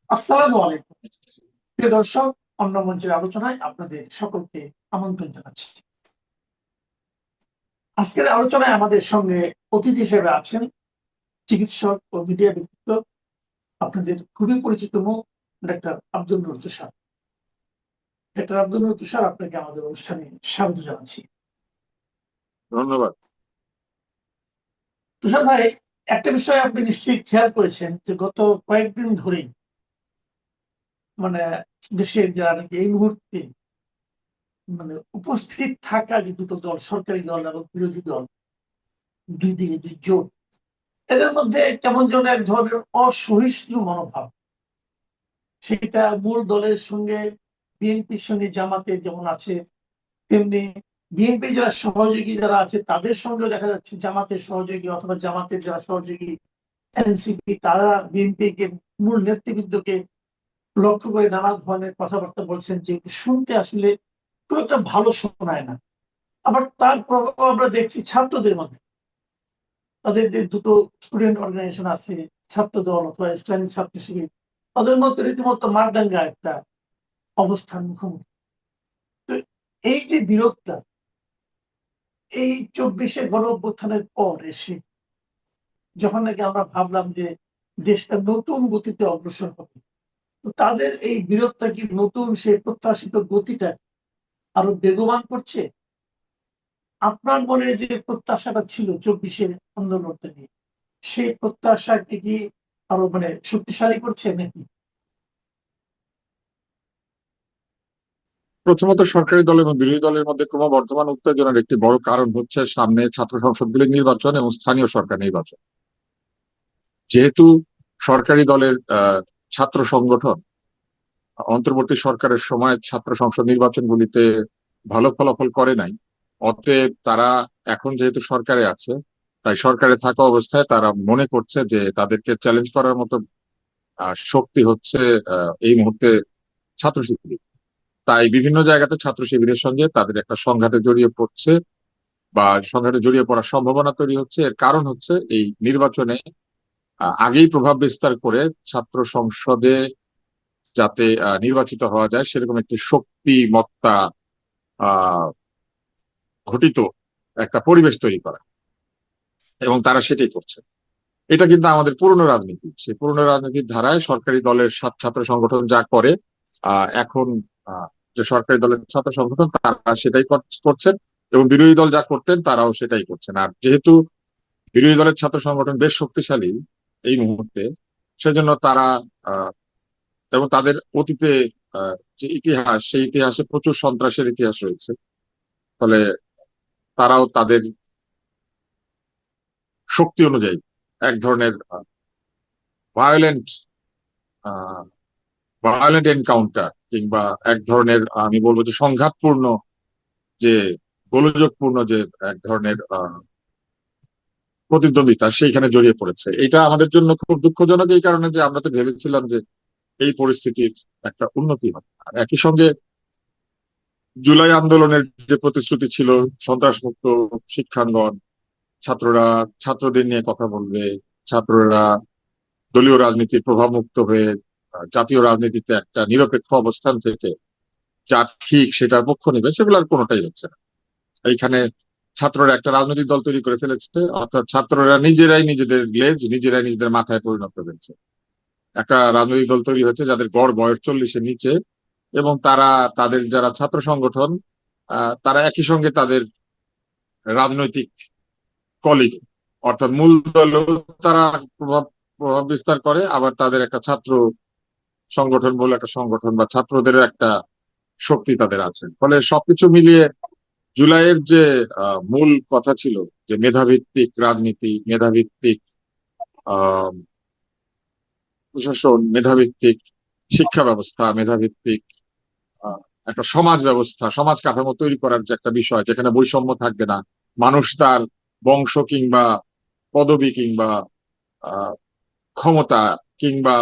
আসসালামু আলাইকুম। প্রিয় দর্শক, অন্য মঞ্চের আলোচনায় আপনাদের সকলকে আমন্ত্রণ জানাচ্ছি। আজকের আলোচনায় আমাদের সঙ্গে অতিথি হিসেবে আছেন চিকিৎসক ও মিডিয়া ব্যক্তিত্ব, আপনাদের খুবই পরিচিত মুখ ডাক্তার আব্দুল নূর তুষার। ডাক্তার আব্দুল নূর তুষার, আপনাকে আমাদের অনুষ্ঠানে স্বাগত জানাচ্ছি। ধন্যবাদ। তুষার ভাই, একটা বিষয় আপনি নিশ্চয়ই খেয়াল করেছেন যে গত কয়েকদিন ধরেই মানে দেশের যারা নাকি এই মুহূর্তে উপস্থিত থাকা যে দুটো দল, সরকারি দল এবং বিরোধী দল, দুই দিকে দুই জোট, এদের মধ্যে কেমন যেন এক ধরনের অসহিষ্ণু মনোভাব। সেটা মূল দলের সঙ্গে, বিএনপির সঙ্গে জামাতের যেমন আছে, তেমনি বিএনপি যারা সহযোগী যারা আছে তাদের সঙ্গে দেখা যাচ্ছে জামাতের সহযোগী অথবা জামাতের যারা সহযোগী এনসিপি, তারা বিএনপি কে মূল নেতৃবৃন্দকে লক্ষ্য করে নানা ধরনের কথাবার্তা বলছেন, যে শুনতে আসলে খুব একটা ভালো শোনায় না। আবার তার প্রভাব আমরা দেখছি ছাত্রদের মধ্যে। তাদের যে দুটো স্টুডেন্ট অর্গানাইজেশন আছে, ছাত্র দল অথবা ইসলামিক ছাত্র শিবির, তাদের মধ্যে রীতিমতো মারদাঙ্গা একটা অবস্থান মুখোমুখি। তো এই যে বিরোধটা, এই 24-এ গণ অভ্যুত্থানের পর এসে যখন নাকি আমরা ভাবলাম যে দেশটা নতুন গতিতে অগ্রসর হবে, তো তাদের এই বিরোধটা কি নতুন সেই প্রত্যাশিত গতিটা আরো বেগবান করছে? আপনার মনে যে প্রত্যাশাটা ছিল 24-এর আন্দোলনটা নিয়ে, সেই প্রত্যাশাকে কি আরো শক্তিশালী করছে নাকি? প্রথমত, সরকারি দল এবং বিরোধী দলের মধ্যে ক্রমবর্ধমান উত্তেজনার একটি বড় কারণ হচ্ছে সামনে ছাত্র সংসদগুলির নির্বাচন এবং স্থানীয় সরকার নির্বাচন। যেহেতু সরকারি দলের ছাত্র সংগঠন অন্তর্বর্তী সরকারের সময় ছাত্র সংসদ নির্বাচনগুলিতে ভালো ফলাফল করে নাই, অতএব তারা এখন যেহেতু সরকারে আছে, তাই সরকারে থাকা অবস্থায় তারা মনে করছে যে তাদেরকে চ্যালেঞ্জ করার মতো শক্তি হচ্ছে এই মুহূর্তে ছাত্র শিবির। তাই বিভিন্ন জায়গাতে ছাত্র শিবিরের সঙ্গে তাদের একটা সংঘাতে জড়িয়ে পড়ছে বা সংঘাতে জড়িয়ে পড়ার সম্ভাবনা তৈরি হচ্ছে। এর কারণ হচ্ছে এই নির্বাচনে আগেই প্রভাব বিস্তার করে ছাত্র সংসদে যাতে নির্বাচিত হওয়া যায় সেরকম একটি শক্তিমত্তা আহ ঘটিত একটা পরিবেশ তৈরি করা, এবং তারা সেটাই করছে। এটা কিন্তু আমাদের পুরনো রাজনীতি, সেই পুরনো রাজনীতির ধারায় সরকারি দলের ছাত্র সংগঠন যা করে এখন যে সরকারি দলের ছাত্র সংগঠন তারা সেটাই করছেন, এবং বিরোধী দল যা করতেন তারাও সেটাই করছেন। আর যেহেতু বিরোধী দলের ছাত্র সংগঠন বেশ শক্তিশালী এই মুহূর্তে, সেজন্য তারা এবং তাদের অতীতে যে ইতিহাস, সেই ইতিহাসে প্রচুর সন্ত্রাসের ইতিহাস রয়েছে। ফলে তারাও তাদের শক্তি অনুযায়ী এক ধরনের ভায়োলেন্ট ভায়োলেন্ট এনকাউন্টার কিংবা এক ধরনের আমি বলবো যে সংঘাতপূর্ণ, যে গোলযোগপূর্ণ যে এক ধরনের প্রতিদ্বন্দ্বিতা সেইখানে জড়িয়ে পড়েছে। এটা আমাদের জন্য খুব দুঃখজনক, এই কারণে যে আমরা তো ভেবেছিলাম যে এই পরিস্থিতির একটা উন্নতি হবে। আর একই সঙ্গে জুলাই আন্দোলনের যে প্রতিশ্রুতি ছিল সন্ত্রাসমুক্ত শিক্ষাঙ্গন, ছাত্ররা ছাত্রদের নিয়ে কথা বলবে, ছাত্ররা দলীয় রাজনীতির প্রভাব মুক্ত হয়ে জাতীয় রাজনীতিতে একটা নিরপেক্ষ অবস্থান থেকে যা ঠিক সেটার পক্ষ নেবে, সেগুলো আর কোনোটাই হচ্ছে না। এইখানে ছাত্ররা একটা রাজনৈতিক দল তৈরি করে ফেলেছে, অর্থাৎ ছাত্ররা নিজেরাই নিজেদের গ্লেজ নিজেরাই নিজেদের মাথায় পরিণত করেছে। একটা রাজনৈতিক দল তৈরি হয়েছে যাদের গড় বয়স 40-এর নিচে, এবং তারা তাদের যারা ছাত্র সংগঠন তারা একই সঙ্গে তাদের রাজনৈতিক কলিগ অর্থাৎ মূল দলেও তারা প্রভাব প্রভাব বিস্তার করে, আবার তাদের একটা ছাত্র সংগঠন বলে একটা সংগঠন বা ছাত্রদেরও একটা শক্তি তাদের আছে। ফলে সবকিছু মিলিয়ে জুলাইয়ের যে মূল কথা ছিল যে মেধাভিত্তিক রাজনীতি, মেধাভিত্তিক আহ প্রশাসন, মেধাভিত্তিক শিক্ষা ব্যবস্থা, মেধাভিত্তিক আহ, একটা সমাজ ব্যবস্থা, সমাজ কাঠামো তৈরি করার যে একটা বিষয় যেখানে বৈষম্য থাকবে না, মানুষ তার বংশ কিংবা পদবি কিংবা আহ, ক্ষমতা কিংবা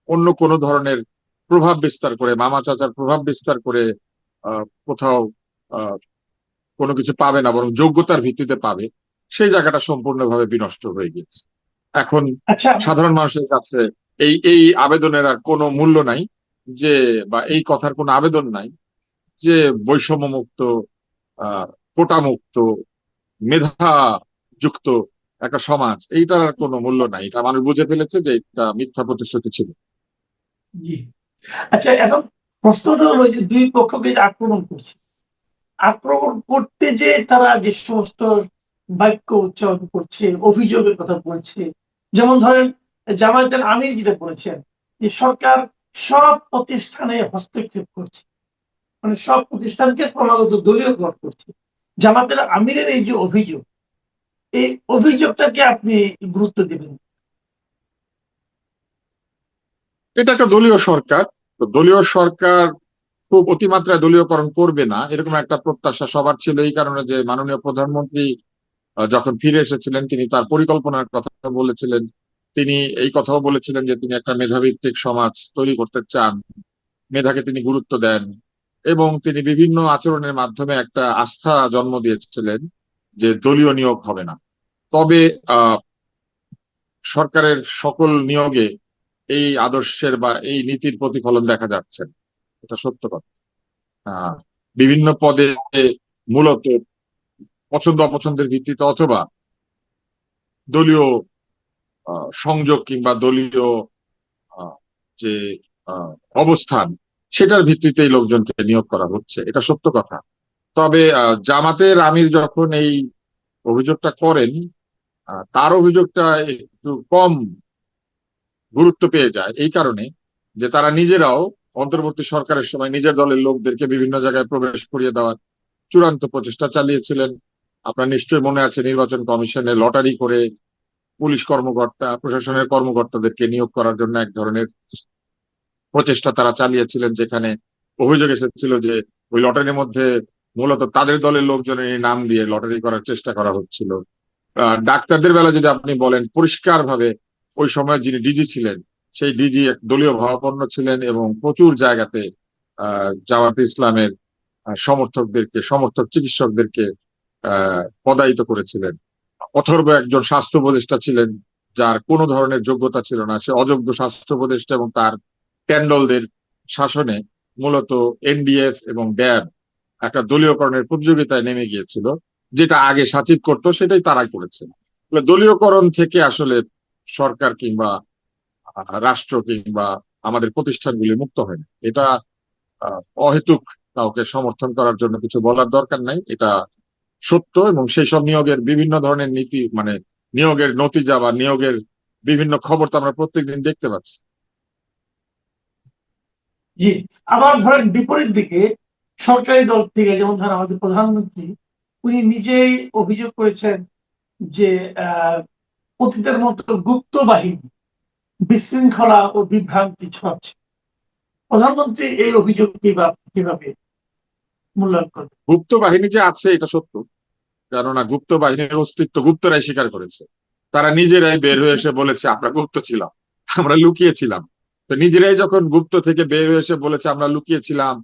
অন্য কোনো ধরনের প্রভাব বিস্তার করে, মামা চাচার প্রভাব বিস্তার করে কোথাও আহ, কোনো কিছু পাবে না, বরং যোগ্যতার ভিত্তিতে পাবে, সেই জায়গাটা সম্পূর্ণভাবে বিনষ্ট হয়ে গেছে। এখন আচ্ছা, সাধারণ মানুষের কাছে এই এই আবেদনের আর কোনো মূল্য নাই, যে বা এই কথার কোনো আবেদন নাই যে বৈষম্য মুক্ত, কোটা মুক্ত, মেধা যুক্ত একটা সমাজ, এইটার আর কোনো মূল্য নাই। এটা মানুষ বুঝে ফেলেছে যে এটা মিথ্যা প্রতিশ্রুতি ছিল। জি। আচ্ছা, এখন প্রশ্নটা হলো যে দুই পক্ষকে যে আক্রমণ করছে, আক্রমণ করতে যে তারা যে সমস্ত বাক্য উচ্চারণ করছে, অভিযোগের কথা বলছে, যেমন ধরেন জামায়াতের আমির যেটা বলেছেন যে সরকার সব প্রতিষ্ঠানে হস্তক্ষেপ করছে, মানে সব প্রতিষ্ঠানকে ক্রমাগত দলীয়করণ করছে। জামাতের আমিরের এই যে অভিযোগ, এই অভিযোগটাকে আপনি গুরুত্ব দিবেন? এটা একটা দলীয় সরকার, তো দলীয় সরকার খুব অতিমাত্রায় দলীয়করণ করবে না এরকম একটা প্রত্যাশা সবার ছিল। এই কারণে যে মাননীয় প্রধানমন্ত্রী যখন ফিরে এসেছিলেন তিনি তার পরিকল্পনার কথা বলেছিলেন। তিনি এই কথাও বলেছিলেন যে তিনি একটা মেধাভিত্তিক সমাজ তৈরি করতে চান, মেধাকে তিনি গুরুত্ব দেন, এবং তিনি বিভিন্ন আচরণের মাধ্যমে একটা আস্থা জন্ম দিয়েছিলেন যে দলীয় নিয়োগ হবে না। তবে আহ সরকারের সকল নিয়োগে এই আদর্শের বা এই নীতির প্রতিফলন দেখা যাচ্ছে না। এটা সত্য কথা। আহ বিভিন্ন পদে মূলত পছন্দ অপছন্দের ভিত্তিতে অথবা দলীয় সংযোগ কিংবা দলীয় আহ, যে আহ, অবস্থান, সেটার ভিত্তিতেই লোকজনকে নিয়োগ করা হচ্ছে, এটা সত্য কথা। তবে জামাতের আমির যখন এই অভিযোগটা করেন, তার অভিযোগটা একটু কম গুরুত্ব পেয়ে যায় এই কারণে যে তারা নিজেরাও অন্তর্বর্তী সরকারের সময় নিজের দলের লোকদেরকে বিভিন্ন জায়গায় প্রবেশ করিয়ে দেওয়ার চূড়ান্ত প্রচেষ্টা চালিয়েছিলেন। আপনার নিশ্চয়ই মনে আছে নির্বাচন কমিশনে লটারি করে পুলিশ কর্মকর্তা, প্রশাসনের কর্মকর্তাদেরকে নিয়োগ করার জন্য এক ধরনের প্রচেষ্টা তারা চালিয়েছিলেন, যেখানে অভিযোগ এসেছিল যে ওই লটারির মধ্যে মূলত তাদের দলের লোকজনের নাম দিয়ে লটারি করার চেষ্টা করা হচ্ছিল। ডাক্তারদের বেলা যদি আপনি বলেন, পরিষ্কার ভাবে ওই সময় যিনি ডিজি ছিলেন সেই ডিজি এক দলীয় ভাবাপন্ন ছিলেন এবং প্রচুর জায়গাতে জামাতে ইসলামের সমর্থক চিকিৎসকদেরকে পদায়িত করেছিলেন। অথর্ব একজন স্বাস্থ্য উপদেষ্টা ছিলেন যার কোনো ধরনের যোগ্যতা ছিল না, সে অযোগ্য স্বাস্থ্য উপদেষ্টা, এবং তার ট্যান্ডলদের শাসনে মূলত এনডিএফ এবং ড্যাব একটা দলীয়করণের প্রতিযোগিতায় নেমে গিয়েছিল। যেটা আগে সাচিব করতো সেটাই তারাই করেছে। দলীয়করণ থেকে আসলে সরকার কিংবা রাষ্ট্র কিংবা আমাদের প্রতিষ্ঠানগুলি মুক্ত হয় না। এটা অহেতুক কাউকে সমর্থন করার জন্য কিছু বলার দরকার নাই, এটা সত্য। এবং সেই সব নিয়োগের বিভিন্ন ধরনের নীতি, মানে নিয়োগের নতিজা বা নিয়োগের বিভিন্ন খবর তো আমরা প্রত্যেকদিন দেখতে পাচ্ছি। জি। আবার ধরেন বিপরীত দিকে সরকারি দল থেকে, যেমন ধরেন আমাদের প্রধানমন্ত্রী, উনি নিজেই অভিযোগ করেছেন যে অতীতের মতো গুপ্ত বাহিনী বিশৃঙ্খলা ও বিভ্রান্তি ছড়াচ্ছে। প্রধানমন্ত্রী এই অভিযোগ কিভাবে মূল্যায়ন করবেন? গুপ্ত বাহিনী যে আছে এটা সত্য, কেননা গুপ্ত বাহিনীর অস্তিত্ব গুপ্তরাই স্বীকার করেছে। তারা নিজেরাই বের হয়ে এসে বলেছে আমরা গুপ্ত ছিলাম, আমরা লুকিয়েছিলাম। তো নিজেরাই যখন গুপ্ত থেকে বের হয়ে এসে বলেছে আমরা লুকিয়েছিলাম,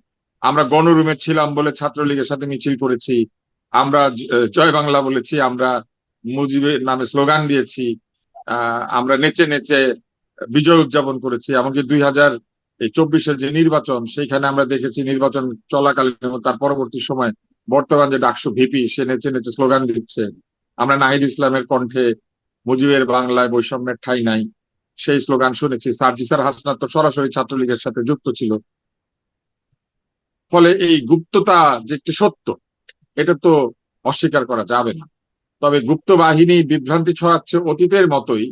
আমরা গণরুমে ছিলাম বলে ছাত্রলীগের সাথে মিছিল করেছি, আমরা জয় বাংলা বলেছি, আমরা মুজিবের নামে স্লোগান দিয়েছি, আমরা নেচে নেচে বিজয় উদযাপন করেছি। এমনকি 2024-এর যে নির্বাচন, সেইখানে আমরা দেখেছি নির্বাচন চলাকালীন এবং তার পরবর্তী সময় বর্তমান যে ডাকসু ভিপি সে নেচে নেচে স্লোগান দিচ্ছে। আমরা নাহিদ ইসলামের কণ্ঠে মুজিবের বাংলায় বৈষম্যের ঠাঁই নাই সেই স্লোগান শুনেছি। সার্জিসার হাসনাত তো সরাসরি ছাত্রলীগের সাথে যুক্ত ছিল। ফলে এই গুপ্ততা যে একটি সত্য, এটা তো অস্বীকার করা যাবে না। তবে গুপ্ত বাহিনী বিভ্রান্তি ছড়াচ্ছে অতীতের মতোই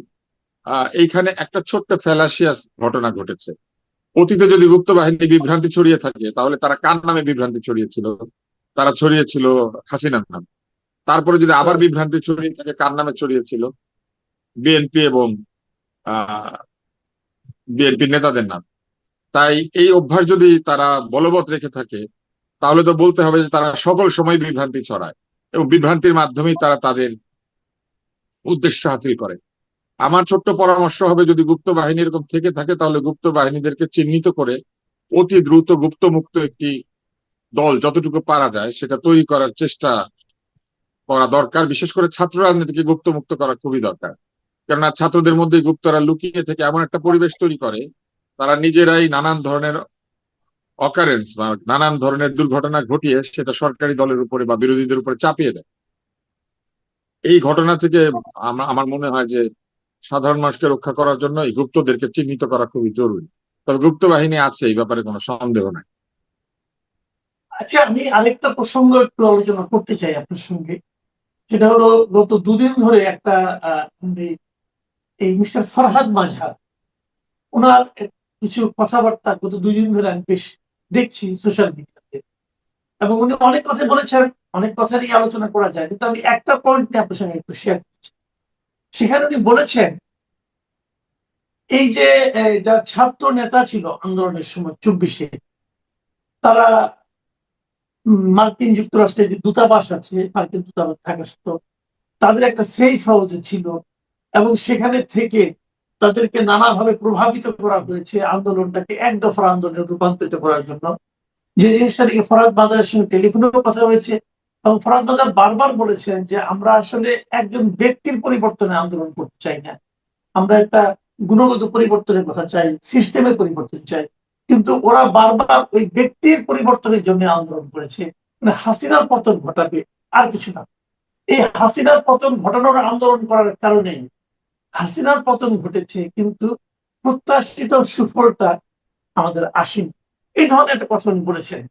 এইখানে একটা ছোট্ট ফ্যালাসিয়াস ঘটনা ঘটেছে। অতীতে যদি গুপ্ত বাহিনী বিভ্রান্তি ছড়িয়ে থাকে তাহলে তারা কার নামে বিভ্রান্তি ছড়িয়েছিল? তারা ছড়িয়েছিল হাসিনার নাম। তারপরে যদি আবার বিভ্রান্তি ছড়িয়ে থাকে, কার নামে ছড়িয়েছিল? বিএনপি এবং বিএনপি নেতাদের নাম। তাই এই অভ্যাস যদি তারা বলবৎ রেখে থাকে তাহলে তো বলতে হবে যে তারা সকল সময় বিভ্রান্তি ছড়ায় এবং বিভ্রান্তির মাধ্যমেই তারা তাদের উদ্দেশ্য হাসিল করে। আমার ছোট্ট পরামর্শ হবে, যদি গুপ্ত বাহিনী এরকম থেকে থাকে তাহলে গুপ্ত বাহিনীদেরকে চিহ্নিত করে অতি দ্রুত গুপ্ত মুক্ত একটি দল যতটুকু পারা যায় সেটা তৈরি করার চেষ্টা করা দরকার। বিশেষ করে ছাত্র রাজনীতিকে গুপ্ত মুক্ত করা খুবই দরকার। কেননা ছাত্রদের মধ্যে গুপ্তরা লুকিয়ে থেকে এমন একটা পরিবেশ তৈরি করে, তারা নিজেরাই নানান ধরনের অকারেন্স বা নানান ধরনের দুর্ঘটনা ঘটিয়ে সেটা সরকারি দলের উপরে বা বিরোধীদের উপরে চাপিয়ে দেয়। এই ঘটনা থেকে আমার মনে হয় যে সাধারণ মানুষকে রক্ষা করার জন্য এই গুপ্তদেরকে চিহ্নিত করা খুবই জরুরি। তবে গুপ্ত বাহিনী আছে, এই ব্যাপারে কোনো সন্দেহ নাই। আচ্ছা, আমি আরেকটা প্রসঙ্গ একটু আলোচনা করতে চাই আপনার সঙ্গে। সেটা হলো, গত দুদিন ধরে একটা এই মিস্টার ফরহাদ মাঝহার, ওনার কিছু কথাবার্তা গত 2 দিন ধরে আমি বেশ দেখছি সোশ্যাল মিডিয়াতে, এবং উনি অনেক কথা বলেছেন, অনেক কথা নিয়ে আলোচনা করা যায়, কিন্তু আমি একটা পয়েন্ট নিয়ে আপনার সঙ্গে একটু শেয়ার করছি। সেখানে উনি বলেছেন, এই যে যারা ছাত্র নেতা ছিল আন্দোলনের সময় 24-এ, তারা মার্কিন যুক্তরাষ্ট্রের যে দূতাবাস আছে, মার্কিন দূতাবাস ঢাকাস্থ, তাদের একটা সেফ হাউসে ছিল, এবং সেখানে থেকে তাদেরকে নানাভাবে প্রভাবিত করা হয়েছে আন্দোলনটাকে এক দফার আন্দোলনে রূপান্তরিত করার জন্য। যে জিনিসটা নিয়ে ফরহাদ মাজারের সঙ্গে টেলিফোনেও কথা হয়েছে, এবং ফরহাদ মাজার বারবার বলেছেন যে আমরা আসলে একজন ব্যক্তির পরিবর্তনে আন্দোলন করতে চাই না, আমরা একটা গুণগত পরিবর্তনের কথা চাই, সিস্টেমের পরিবর্তন চাই। কিন্তু ওরা বারবার ওই ব্যক্তির পরিবর্তনের জন্য আন্দোলন করেছে, মানে হাসিনার পতন ঘটাবে, আর কিছু না। এই হাসিনার পতন ঘটানোর আন্দোলন করার কারণে হাসিনার পতন ঘটেছে, কিন্তু প্রত্যাশিত সুফলটা আমাদের আসেনি। এই ধরনের একটা কথা উনি বলেছেন।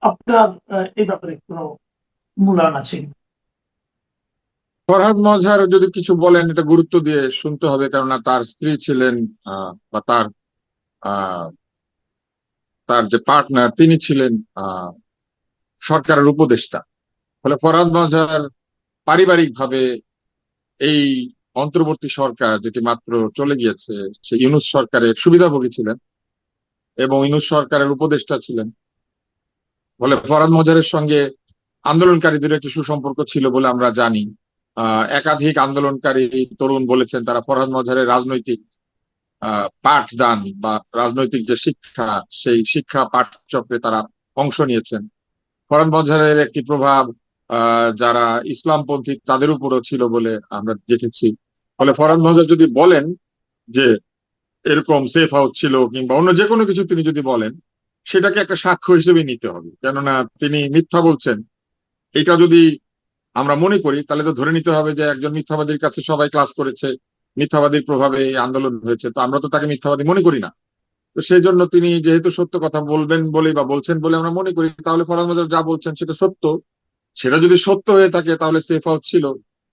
আপনার এই ব্যাপারে কোনো মূল্যায়ন আছে কিনা? ফরহাদ মজহার যদি কিছু বলেন এটা গুরুত্ব দিয়ে শুনতে হবে, কেননা তার স্ত্রী ছিলেন বা আহ, তার যে পার্টনার তিনি ছিলেন সরকারের উপদেষ্টা। ফলে ফরহাদ মজহার পারিবারিক ভাবে এই অন্তর্বর্তী সরকার যেটি মাত্র চলে গিয়েছে সেই ইউনূস সরকারের সুবিধাভোগী ছিলেন এবং ইউনূস সরকারের উপদেষ্টা ছিলেন। ফলে ফরহাদ মজহারের সঙ্গে আন্দোলনকারীদের একটি সুসম্পর্ক ছিল বলে আমরা জানি। একাধিক আন্দোলনকারী তরুণ বলেছেন তারা ফরহাদ মজহারের রাজনৈতিক পাঠদান বা রাজনৈতিক যে শিক্ষা, সেই শিক্ষা পাঠচক্রে তারা অংশ নিয়েছেন। ফরহাদ মজহারের একটি প্রভাব যারা ইসলামপন্থী তাদের উপরও ছিল বলে আমরা দেখেছি। ফলে ফরহাদ মজহার যদি বলেন যে এরকম সেফ হাউস ছিল কিংবা অন্য যে কোনো কিছু তিনি যদি বলেন, সেটাকে একটা সাক্ষ্য হিসেবে নিতে হবে, কেননা তিনি মিথ্যা বলছেন। এটা যদি আমরা মনে করি তাহলে তো ধরে নিতে হবে যে একজন মিথ্যাবাদীর কাছে সবাই ক্লাস করেছে, মিথ্যাবাদীর প্রভাবে এই আন্দোলন হয়েছে, তো আমরা তো তাকে মিথ্যাবাদী মনে করি না। তো সেই জন্য তিনি যেহেতু সত্য কথা বলবেন বলে বা বলছেন বলে আমরা মনে করি, তাহলে ফরহাদ মজহার যা বলছেন সেটা সত্য। সেটা যদি সত্য হয়ে থাকে তাহলে সেফ হাউস ছিল,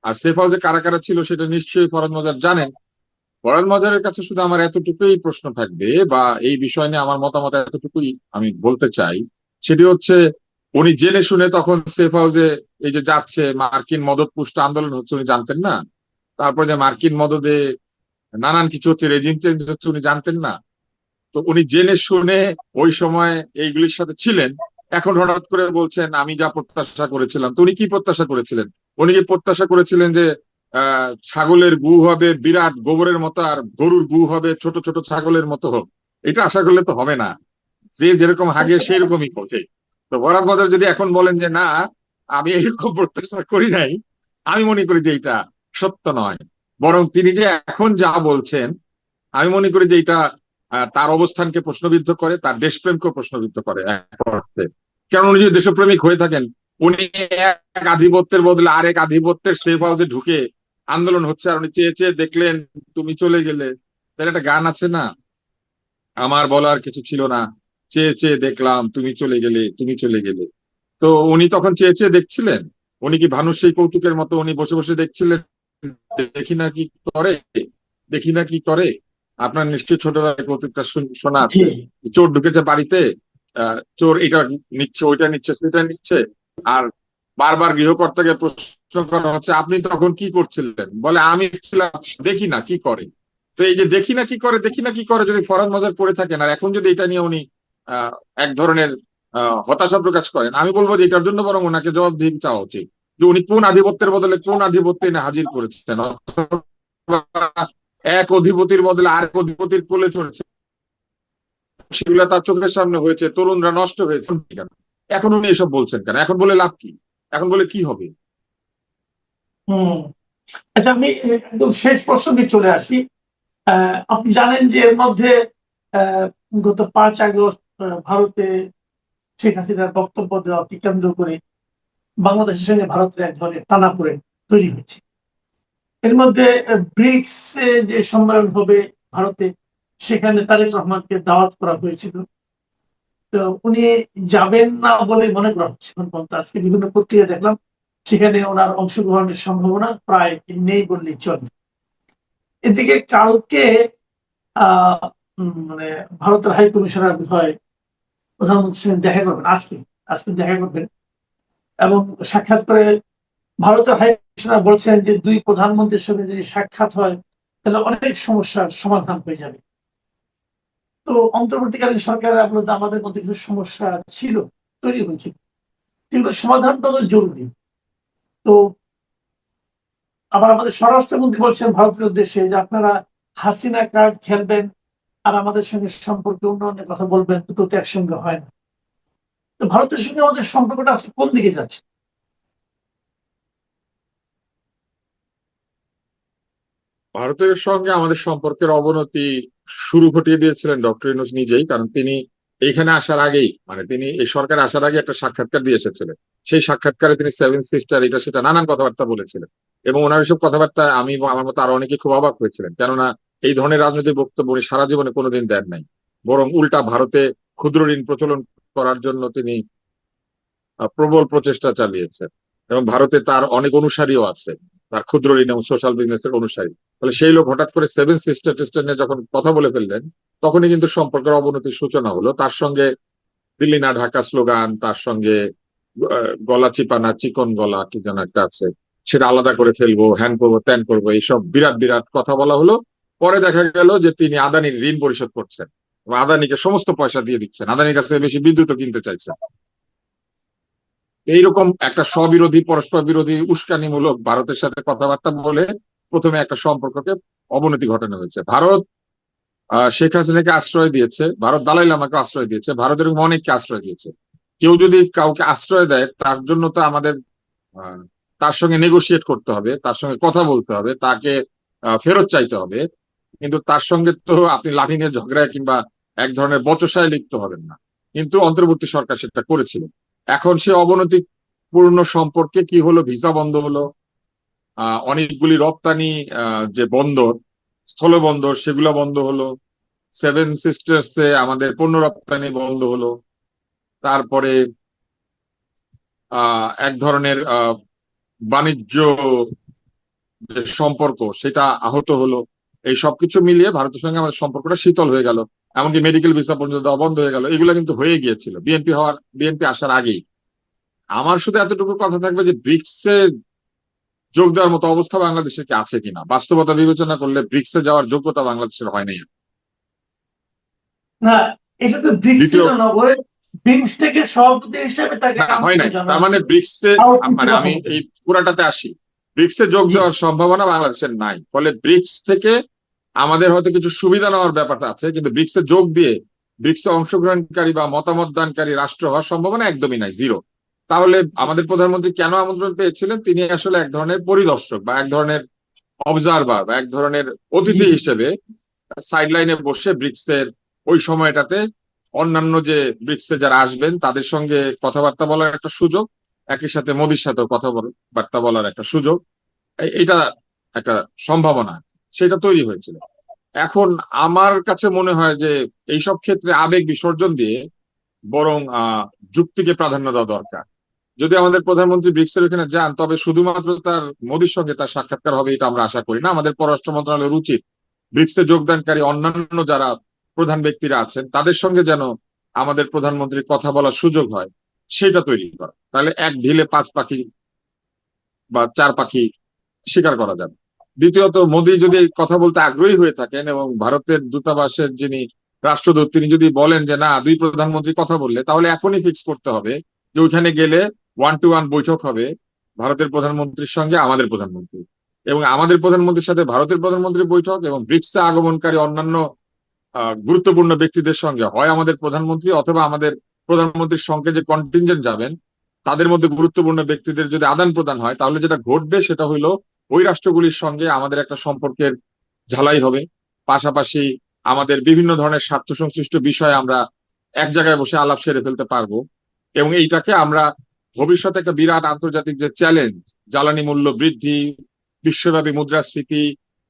আর সেফ হাউসে কারা কারা ছিল সেটা নিশ্চয়ই ফরহাদ মজহার জানেন। ফরহাদ মজহারের কাছে শুধু আমার এতটুকুই প্রশ্ন থাকবে, বা এই বিষয় নিয়ে আমার মতামত এতটুকুই আমি বলতে চাই, সেটি হচ্ছে উনি জেনে শুনে তখন সেফ হাউসে এই যে যাচ্ছে, মার্কিন মদত পুষ্ট আন্দোলন হচ্ছে উনি জানতেন না? তারপরে যে মার্কিন মদদে নানান কিছু হচ্ছে, রেজিম চেঞ্জ হচ্ছে উনি জানতেন না? তো উনি জেনে শুনে ওই সময় এইগুলির সাথে ছিলেন, এখন হঠাৎ করে বলছেন আমি যা প্রত্যাশা করেছিলাম। তো উনি কি প্রত্যাশা করেছিলেন? উনি কি প্রত্যাশা করেছিলেন যে ছাগলের গু হবে বিরাট গোবরের মতো আর গরুর গু হবে ছোট ছোট ছাগলের মতো হোক? এটা আশা করলে তো হবে না, যে যেরকম হাগে সেরকমই হোকে। তো ফরহাদ মজহার যদি এখন বলেন যে না আমি এরকম প্রত্যাশা করি নাই, আমি মনে করি যে এটা সত্য নয়। বরং তিনি যে এখন যা বলছেন আমি মনে করি যে এটা তার অবস্থানকে প্রশ্নবিদ্ধ করে, তার দেশপ্রেমকে প্রশ্নবিদ্ধ করে এক অর্থে। কারণ উনি যদি দেশপ্রেমিক হয়ে থাকেন, উনি এক আধিপত্যের বদলে আরেক আধিপত্যের সেফ হাউসে ঢুকে আন্দোলন হচ্ছে আর উনি চেয়ে চেয়ে দেখলেন, তুমি চলে গেলে। তাহলে একটা গান আছে না, আমার বলার কিছু ছিল না, চেয়ে চেয়ে দেখলাম তুমি চলে গেলে, তুমি চলে গেলে। তো উনি তখন চেয়ে চেয়ে দেখছিলেন? উনি কি ভানুর সেই কৌতুকের মতো উনি বসে বসে দেখছিলেন দেখি না কি করে, দেখি না কি করে? আপনার নিশ্চয়ই ছোটবেলায় কৌতুকটা শোনা জি। আছে। চোর ঢুকেছে বাড়িতে, চোর এটা নিচ্ছে ওইটা নিচ্ছে সেটা নিচ্ছে, আর বারবার গৃহকর্তাকে প্রশ্ন করা হচ্ছে আপনি তখন কি করছিলেন, বলে আমি ছিলাম দেখি না কি করে। তো এই যে দেখি না কি করে, দেখি না কি করে যদি ফরহাদ মজহার পড়ে থাকেন, আর এখন যদি এটা নিয়ে উনি আহ এক ধরনের হতাশা প্রকাশ করেন, আমি বলবো যে এটার জন্য বরং ওনাকে জবাবদিহি চাওয়া উচিত, যে উনি কোন আধিপত্যের বদলে কোন আধিপত্য এনে হাজির করেছেন, অথবা এক অধিপতির বদলে আরেক অধিপতির কোলে চড়েছে, সেগুলো তার চোখের সামনে হয়েছে, তরুণরা নষ্ট হয়েছে কেন? এখন উনি এসব বলছেন কেন? এখন বলে লাভ কি? এখন বলে কি হবে? হম আচ্ছা, আমি একদম শেষ প্রসঙ্গে চলে আসি। আপনি জানেন যে এর মধ্যে গত 5 আগস্ট ভারতে শেখ হাসিনার বক্তব্য দেওয়াকে কেন্দ্র করে বাংলাদেশের সঙ্গে ভারতের এক ধরনের টানাপোড়েন তৈরি হয়েছে। এর মধ্যে ব্রিক্স যে সম্মেলন হবে ভারতে, সেখানে তারেক রহমানকে দাওয়াত করা হয়েছিল। তো উনি যাবেন না বলে মনে করা হচ্ছে এখন পর্যন্ত। আজকে বিভিন্ন পত্রিকা দেখলাম, সেখানে ওনার অংশগ্রহণের সম্ভাবনা প্রায় নেই বললেই চলে। এদিকে কালকে মানে ভারতের হাই কমিশনার বোধহয় প্রধানমন্ত্রীর সঙ্গে দেখা করবেন, আজকে আজকে দেখা করবেন। এবং সাক্ষাৎ করে ভারতের হাই কমিশনার বলছেন যে দুই প্রধানমন্ত্রীর সঙ্গে যদি সাক্ষাৎ হয় তাহলে অনেক সমস্যার সমাধান হয়ে যাবে। তো অন্তর্বর্তীকালীন সরকারের মধ্যে আমাদের মধ্যে কিছু সমস্যা ছিল, তৈরি হয়েছিল, কিন্তু সমাধানটা তো জরুরি। তো আবার আমাদের স্বরাষ্ট্রমন্ত্রী বলছেন ভারতের উদ্দেশ্যে যে আপনারা হাসিনা কার্ড খেলবেন আর আমাদের সঙ্গে সম্পর্কে উন্নয়নের কথা বলবেন, দুটো তো একসঙ্গে হয় না। তো ভারতের সঙ্গে আমাদের সম্পর্কটা কোন দিকে যাচ্ছে? ভারতের সঙ্গে আমাদের সম্পর্কের অবনতি শুরু ঘটিয়ে দিয়েছিলেন ডক্টর ইউনূস নিজেই, কারণ তিনি এইখানে আসার আগেই, মানে তিনি এই সরকারে আসার আগে একটা সাক্ষাৎকার দিয়ে এসেছিলেন। সেই সাক্ষাৎকারে তিনি সেভেন সিস্টার এটা সেটা নানান কথাবার্তা বলেছিলেন, এবং ওনার এসব কথাবার্তা আমি এবং আমার মতো আরো অনেকে খুব অবাক হয়েছিলেন, কেননা এই ধরনের রাজনৈতিক বক্তব্য উনি সারা জীবনে কোনোদিন দেন নাই। বরং উল্টা ভারতে ক্ষুদ্র ঋণ প্রচলন করার জন্য তিনি প্রবল প্রচেষ্টা চালিয়েছেন, এবং ভারতে তার অনেক অনুসারীও আছে, তার ক্ষুদ্র ঋণ এবং সোশ্যাল বিজনেসের অনুসারী। ফলে সেই লোক হঠাৎ করে সেভেন সিস্টার টেস্টার নিয়ে যখন কথা বলে ফেললেন, তখনই কিন্তু সম্পর্কের অবনতির সূচনা হলো। তার সঙ্গে দিল্লি না ঢাকা স্লোগান, তার সঙ্গে গলা চিপানা, চিকন গলা কি যেন একটা আছে, সেটা আলাদা করে ফেলবো, হ্যান করবো, ত্যান করবো, এইসব বিরাট বিরাট কথা বলা হলো। পরে দেখা গেল যে তিনি আদানির ঋণ পরিশোধ করছেন এবং আদানিকে সমস্ত পয়সা দিয়ে দিচ্ছেন, আদানির কাছ থেকে বেশি বিদ্যুৎও কিনতে চাইছেন। এইরকম একটা স্ববিরোধী, পরস্পর বিরোধী, উস্কানিমূলক ভারতের সাথে কথাবার্তা বলে প্রথমে একটা সম্পর্ককে অবনতি ঘটানো হয়েছে। ভারত শেখ হাসিনাকে আশ্রয় দিয়েছে, ভারত দালাই লামাকে আশ্রয় দিয়েছে, ভারতের অনেককে আশ্রয় দিয়েছে। কেউ যদি কাউকে আশ্রয় দেয়, তার জন্য তো আমাদের আহ, তার সঙ্গে নেগোশিয়েট করতে হবে, তার সঙ্গে কথা বলতে হবে, তাকে ফেরত চাইতে হবে। কিন্তু তার সঙ্গে তো আপনি লাঠি নিয়ে ঝগড়ায় কিংবা এক ধরনের বচসায় লিপ্ত হবেন না। কিন্তু অন্তর্বর্তী সরকার সেটা করেছিল। এখন সে অবনতিপূর্ণ সম্পর্কে কি হলো? ভিসা বন্ধ হলো, অনেকগুলি রপ্তানি যে বন্দর, স্থলবন্দর, সেগুলো বন্ধ হলো। সেভেন সিস্টার্সে আমাদের পণ্য রপ্তানি বন্ধ হলো। তারপরে এক ধরনের বাণিজ্য যে সম্পর্ক, সেটা আহত হলো। এই সবকিছু মিলিয়ে ভারতের সঙ্গে আমাদের সম্পর্কটা শীতল হয়ে গেল। এমনকি মেডিকেল ভিসা পর্যন্ত দেওয়া বন্ধ হয়ে গেল। এগুলো কিন্তু হয়ে গিয়েছিল বিএনপি আসার আগেই। আমার শুধু এতটুকু কথা থাকবে যে ব্রিক্সে যোগ দেওয়ার মতো অবস্থা বাংলাদেশের কি আছে কিনা। বাস্তবতা বিবেচনা করলে ব্রিক্সে যাওয়ার যোগ্যতা বাংলাদেশের হয় নাই। না, এটা তো ব্রিক্স দ্বিতীয়, না, বলে বিমস্টেকের সভাপতি হিসেবে তাকে না হয় আমন্ত্রণ নাই, তার জানানো মানে হয়েছিল। ব্রিক্সে, আউটপুটের মানে কথা আমি বলছি। এই পুরাটাতে আসি। ব্রিক্সে যোগ জি। দেওয়ার সম্ভাবনা বাংলাদেশের নাই, ফলে ব্রিক্স থেকে আমাদের হয়তো কিছু সুবিধা নেওয়ার ব্যাপারটা আছে, কিন্তু ব্রিক্সে যোগ দিয়ে ব্রিক্সে অংশগ্রহণকারী বা মতামত দানকারী রাষ্ট্র হওয়ার সম্ভাবনা একদমই নাই, জিরো। তাহলে আমাদের প্রধানমন্ত্রী কেন আমন্ত্রণ পেয়েছিলেন? তিনি আসলে এক ধরনের পরিদর্শক বা এক ধরনের অবজারভার বা এক ধরনের জি। অতিথি হিসেবে সাইড লাইনে বসে ব্রিক্সের ওই সময়টাতে অন্যান্য যে ব্রিক্সে যারা আসবেন তাদের সঙ্গে কথাবার্তা বলার একটা সুযোগ, একই সাথে মোদির সাথেও কথাবার্তা বলার একটা সুযোগ, এটা একটা সম্ভাবনা সেটা তৈরি হয়েছিল। এখন আমার কাছে মনে হয় যে এইসব ক্ষেত্রে আবেগ বিসর্জন দিয়ে বরং যুক্তিকে প্রাধান্য দেওয়া দরকার। যদি আমাদের প্রধানমন্ত্রী ব্রিক্সের ওখানে যান, তবে শুধুমাত্র তার মোদির সঙ্গে তার সাক্ষাৎকার হবে এটা আমরা আশা করি না। আমাদের পররাষ্ট্র মন্ত্রণালয়ের উচিত ব্রিক্সে যোগদানকারী অন্যান্য যারা প্রধান ব্যক্তিরা আছেন তাদের সঙ্গে যেন আমাদের প্রধানমন্ত্রীর কথা বলার সুযোগ হয়, সেটা তৈরি করা। তাহলে এক ঢিলে পাঁচ পাখি বা চার পাখি শিকার করা যাবে। দ্বিতীয়ত, মোদী যদি কথা বলতে আগ্রহী হয়ে থাকেন এবং ভারতের দূতাবাসের যিনি রাষ্ট্রদূত তিনি যদি বলেন যে না, দুই প্রধানমন্ত্রী কথা বললে, তাহলে এখনই ফিক্স করতে হবে যে ওইখানে গেলে 1-to-1 বৈঠক হবে ভারতের প্রধানমন্ত্রীর সঙ্গে আমাদের প্রধানমন্ত্রী, এবং আমাদের প্রধানমন্ত্রীর সাথে ভারতের প্রধানমন্ত্রীর বৈঠক, এবং ব্রিক্সে আগমনকারী অন্যান্য গুরুত্বপূর্ণ ব্যক্তিদের সঙ্গে হয় আমাদের প্রধানমন্ত্রী অথবা আমাদের প্রধানমন্ত্রীর সঙ্গে যে কন্টিনজেন্ট যাবেন তাদের মধ্যে গুরুত্বপূর্ণ ব্যক্তিদের যদি আদান প্রদান হয়, তাহলে যেটা ঘটবে সেটা হইলো ওই রাষ্ট্রগুলির সঙ্গে আমাদের একটা সম্পর্কের ঝালাই হবে। পাশাপাশি আমাদের বিভিন্ন ধরনের স্বার্থ সংশ্লিষ্ট বিষয়ে আমরা এক জায়গায় বসে আলাপ সেরে ফেলতে পারবো, এবং এইটাকে আমরা ভবিষ্যতে একটা বিরাট আন্তর্জাতিক যে চ্যালেঞ্জ, জ্বালানি মূল্য বৃদ্ধি, বিশ্বব্যাপী মুদ্রাস্ফীতি,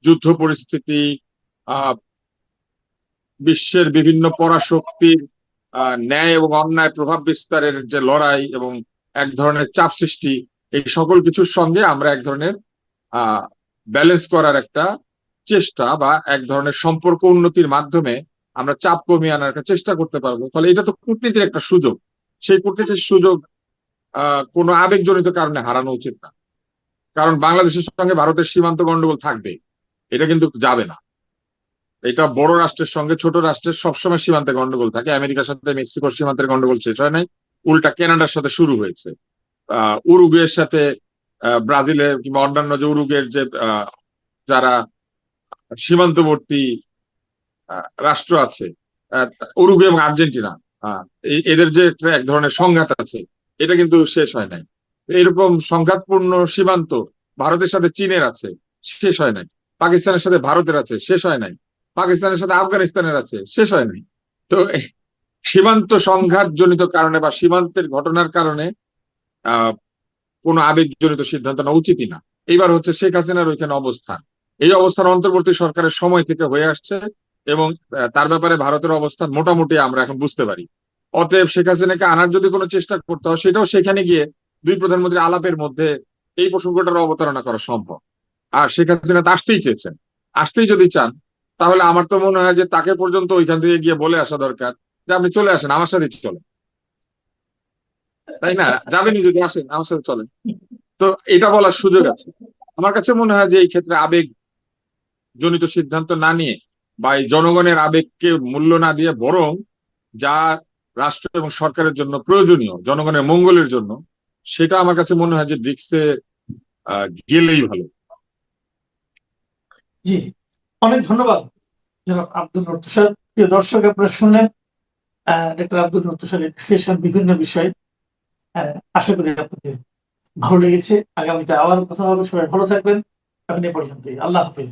যুদ্ধ পরিস্থিতি, আহ বিশ্বের বিভিন্ন পরাশক্তির ন্যায় এবং অন্যায় প্রভাব বিস্তারের যে লড়াই এবং এক ধরনের চাপ সৃষ্টি, এই সকল কিছুর সঙ্গে আমরা এক ধরনের ব্যালেন্স করার একটা চেষ্টা বা এক ধরনের সম্পর্ক উন্নতির মাধ্যমে আমরা চাপ কমিয়ে আনার একটা চেষ্টা করতে পারবো। ফলে এটা তো কূটনীতির একটা সুযোগ। সেই কূটনীতির সুযোগ কোনো আবেগজনিত কারণে হারানো উচিত না। কারণ বাংলাদেশের সঙ্গে ভারতের সীমান্ত গন্ডগোল থাকবে, এটা কিন্তু যাবে না। এটা বড় রাষ্ট্রের সঙ্গে ছোট রাষ্ট্রের সবসময় সীমান্তে গন্ডগোল থাকে। আমেরিকার সাথে মেক্সিকোর সীমান্তের গন্ডগোল শেষ হয় নাই, উল্টা কানাডার সাথে শুরু হয়েছে। উরুগুয়ের সাথে ব্রাজিলের কিংবা অন্যান্য যে উরুগুয়ের যে যারা সীমান্তবর্তী রাষ্ট্র আছে, উরুগুয়ে এবং আর্জেন্টিনা, এদের যে এক ধরনের সংঘাত আছে, এটা কিন্তু শেষ হয় নাই। এরকম সংঘাতপূর্ণ সীমান্ত ভারতের সাথে চীনের আছে, শেষ হয় নাই। পাকিস্তানের সাথে ভারতের আছে, শেষ হয় নাই। পাকিস্তানের সাথে আফগানিস্তানের আছে, শেষ হয় নাই। তো সীমান্ত সংঘাত জনিত কারণে বা সীমান্তের ঘটনার কারণে কোনো আবেগজনিত সিদ্ধান্ত নেওয়া উচিতই না। এইবার হচ্ছে শেখ হাসিনার ওইখানে অবস্থান, এই অবস্থান অন্তর্বর্তী সরকারের সময় থেকে হয়ে আসছে, এবং তার ব্যাপারে ভারতের অবস্থান মোটামুটি আমরা এখন বুঝতে পারি। অতএব শেখ হাসিনাকে আনার যদি কোনো চেষ্টা করতে হয়, সেটাও সেখানে গিয়ে দুই প্রধানমন্ত্রীর আলাপের মধ্যে এই প্রসঙ্গটার অবতারণা করা সম্ভব। আর শেখ হাসিনা তো আসতেই চেয়েছেন, আসতেই যদি চান, তাহলে আমার তো মনে হয় যে তাকে পর্যন্ত ওইখান থেকে গিয়ে বলে আসা দরকার যে আপনি চলে আসেন, আমার সাথে চলেন, তাই না? যাবেনই যদি আসেন, আমার সাথে চলেন। তো এটা বলার সুযোগ আছে। আমার কাছে মনে হয় যে এই ক্ষেত্রে আবেগ জনিত সিদ্ধান্ত না নিয়ে বা এই জনগণের আবেগকে মূল্য না দিয়ে বরং যা রাষ্ট্র এবং সরকারের জন্য প্রয়োজনীয়, জনগণের মঙ্গলের জন্য, সেটা আমার কাছে মনে হয় যে ব্রিক্সে গেলেই ভালো। জি, অনেক ধন্যবাদ জনাব আব্দুল নূর তুষার। প্রিয় দর্শক, আপনারা শুনলেন ডক্টর আব্দুল নূর তুষারের বিশ্লেষণ বিভিন্ন বিষয়। আশা করি আপনাদের ভালো লেগেছে। আগামীতে আবার কথা হবে। সবাই ভালো থাকবেন। এখন এ পর্যন্তই। আল্লাহ হাফিজ।